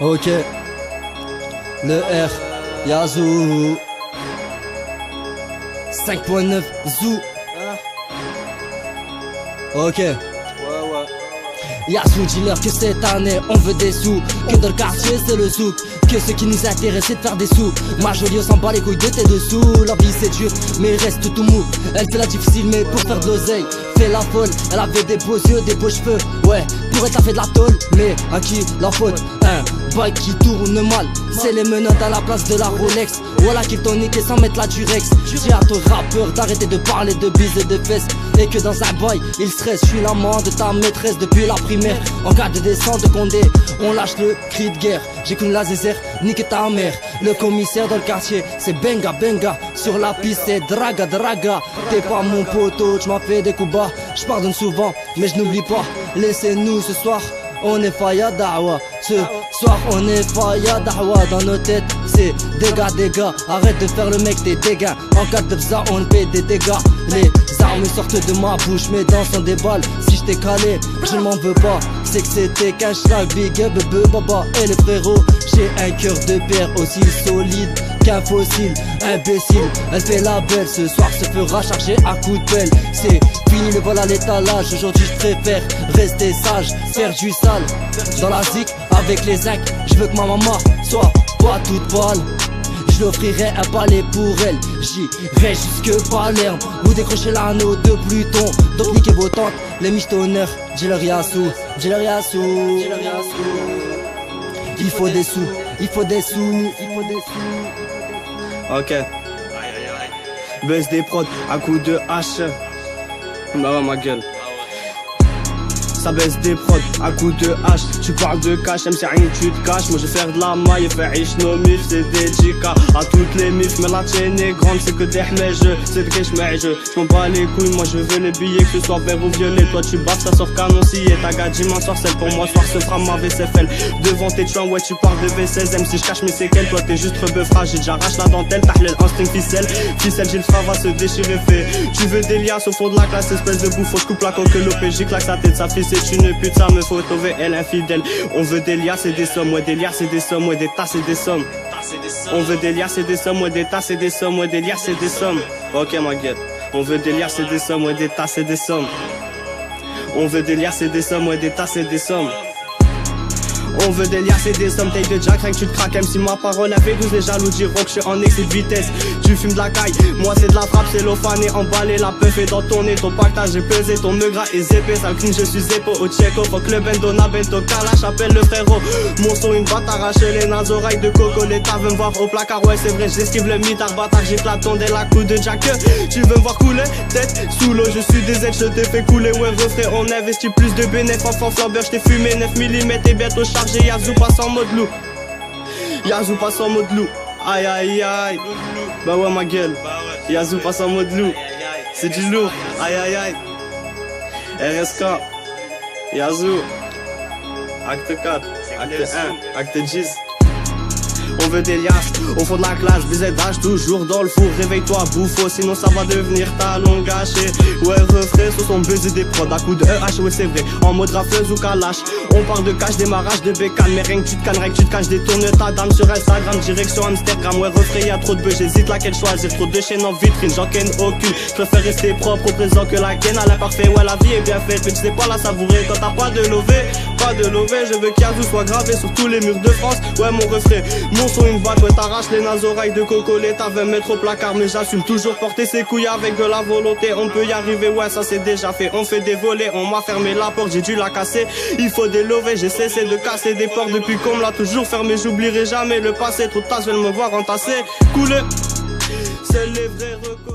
Ok, le R, Yazoo 5.9 Zoo. Ok. Yazoo dealer que cette année on veut des sous. Que dans le quartier c'est le zouk. Que ce qui nous intéresse c'est de faire des sous. Ma jolie on s'en bat les couilles de tes dessous. La vie c'est dur mais il reste tout mou. Elle fait la difficile mais pour faire de l'oseille fait la folle. Elle avait des beaux yeux, des beaux cheveux. Ouais, pour être à fait de la tôle. Mais à qui la faute? Un bike qui tourne mal. C'est les menottes à la place de la Rolex. Voilà qu'ils t'ont niqué sans mettre la Durex. Dis à ton rappeur d'arrêter de parler de bises et de fesses. Et que dans un boy il stresse. Je suis l'amant de ta maîtresse depuis la primaire. En cas de descente de Condé on lâche le cri de guerre. J'écoute la zézère, nique ta mère. Le commissaire dans le quartier c'est benga benga. Sur la piste c'est draga draga. T'es pas mon poteau, tu m'as fait des coups bas. Je pardonne souvent mais je n'oublie pas. Laissez-nous ce soir, on est faya da'wa. Ce soir on est faya da'wa. Dans nos têtes c'est dégâts. Arrête de faire le mec t'es dégâts. En cas de ça on fait des dégâts. Les armes sortent de ma bouche, mes dents sont des balles. Si je t'ai calé, je ne m'en veux pas. C'est que c'était qu'un schlag, big up, baba. Et les frérots, j'ai un cœur de pierre aussi solide qu'un fossile, imbécile. Elle fait la belle, ce soir se fera charger à coups de pelle. C'est fini le vol à l'étalage, aujourd'hui je préfère rester sage, faire du sale. Dans la zik, avec les zincs, je veux que ma maman soit pas toute pâle. Je l'offrirai un palais pour elle, j'irai jusque Palerme. Vous décrochez l'anneau de Pluton, donc niquez vos tantes, les michetonneurs. Dis-leur Yassou, dis-leur Yassou. Il faut des sous, il faut des sous, il faut des sous. Ok. Baisse des prods à coups de hache. Bah ouais ma gueule. Ça baisse des prods à coups de hache. Tu parles de cash, même si rien tu te caches. Moi je vais faire de la maille et faire riche nos mifs. C'est des JK à toutes les mifs. Mais la tienne est grande, c'est que des hmejeux. C'est de je m'en bats les couilles, moi je veux les billets. Que ce soit vert ou violet, toi tu baffes, ça sort canon si. Et ta gadji m'en sorcelle, pour moi soir se fera ma VCFL. Devant tes tuins, ouais tu parles de V16. Même si je cache mes séquelles, toi t'es juste rebeufrage. J'ai déjà arraché la dentelle, t'as instinct ficelle. Ficelle, j'ai le frein, va se déchirer fait. Tu veux des liasses au fond de la classe, espèce de bouffon. Je coupe la coque, l'OPJ, claque sa tête, sa fille. C'est une pute, ça me faut sauver elle infidèle. On veut des liasses et des sommes, ouais des liasses et des sommes, ouais des tasses et des sommes. On veut des liasses et des sommes, ouais des tasses et des sommes, ouais des liasses et des sommes. Ok ma gueule. On veut des liasses et des sommes, ouais des tasses et des sommes. On veut des liasses et des sommes, ouais des tasses et des sommes. On veut des liasses et des sommes, taille de Jack, rien que tu te craques. Même si ma parole avait 12, les jaloux diront que je suis en excès de vitesse. Tu fumes de la caille, moi c'est de la frappe, c'est l'ophané. Emballé, la peuf est dans ton nez. Ton pactage est pesé, ton meugras est épais. Sale clean, je suis épo au tcheco. Fuck le bendona, bento, kalash, appelle le frérot. Mon son, une batte arraché les nazes, oreilles de coco. L'État veut me voir au placard, ouais c'est vrai, j'esquive le mitard. Bâtard, j'éclate ton dès la coup de Jack. Tu veux me voir couler, tête sous l'eau, je suis des ailes, je t'ai fait couler. Ouais, refrais, on investit plus de bénéfices. Enfant flambeur, j't'ai fumé 9 mm et bientôt chargé. Yazoo passe en mode loup. Yazoo passe en mode loup. Aïe aïe aïe. Bah ouais ma gueule. Yazoo passe en mode loup. C'est du lourd. Aïe aïe aïe. RSK. Yazoo. Acte 4. Acte 1. Acte 10. On veut des liasses au fond de la classe, BZH toujours dans le four. Réveille-toi bouffo, sinon ça va devenir talon gâché. Ouais refrais, ce sont baiser des prods à coups de EH, ouais c'est vrai. En mode rafleuse ou kalash. On parle de cash, démarrage de bécane. Mais rien que tu te cannes, rien que tu te caches. Détourne ta dame sur Instagram, direction Amsterdam. Ouais refrais, y'a trop de bœufs, j'hésite laquelle choisir. Trop de chaînes en vitrine, j'en ken aucune. Je préfère rester propre au présent que la ken à l'imparfait. Ouais la vie est bien faite, mais tu sais pas la savourer quand t'as pas de lové. Pas de lové, je veux qu'Yazoo soit gravé sur tous les murs de France. Ouais mon refrain, mon son une batte, ouais t'arraches les nazes, oreilles de coco. L'État veut mettre au placard, mais j'assume toujours porter ses couilles avec de la volonté. On peut y arriver, ouais ça c'est déjà fait. On fait des volets, on m'a fermé la porte, j'ai dû la casser. Il faut des lovés, j'ai cessé de casser des portes depuis qu'on me l'a toujours fermé. J'oublierai jamais le passé, trop de tasses veulent me voir entasser. Couler, c'est les vrais recours.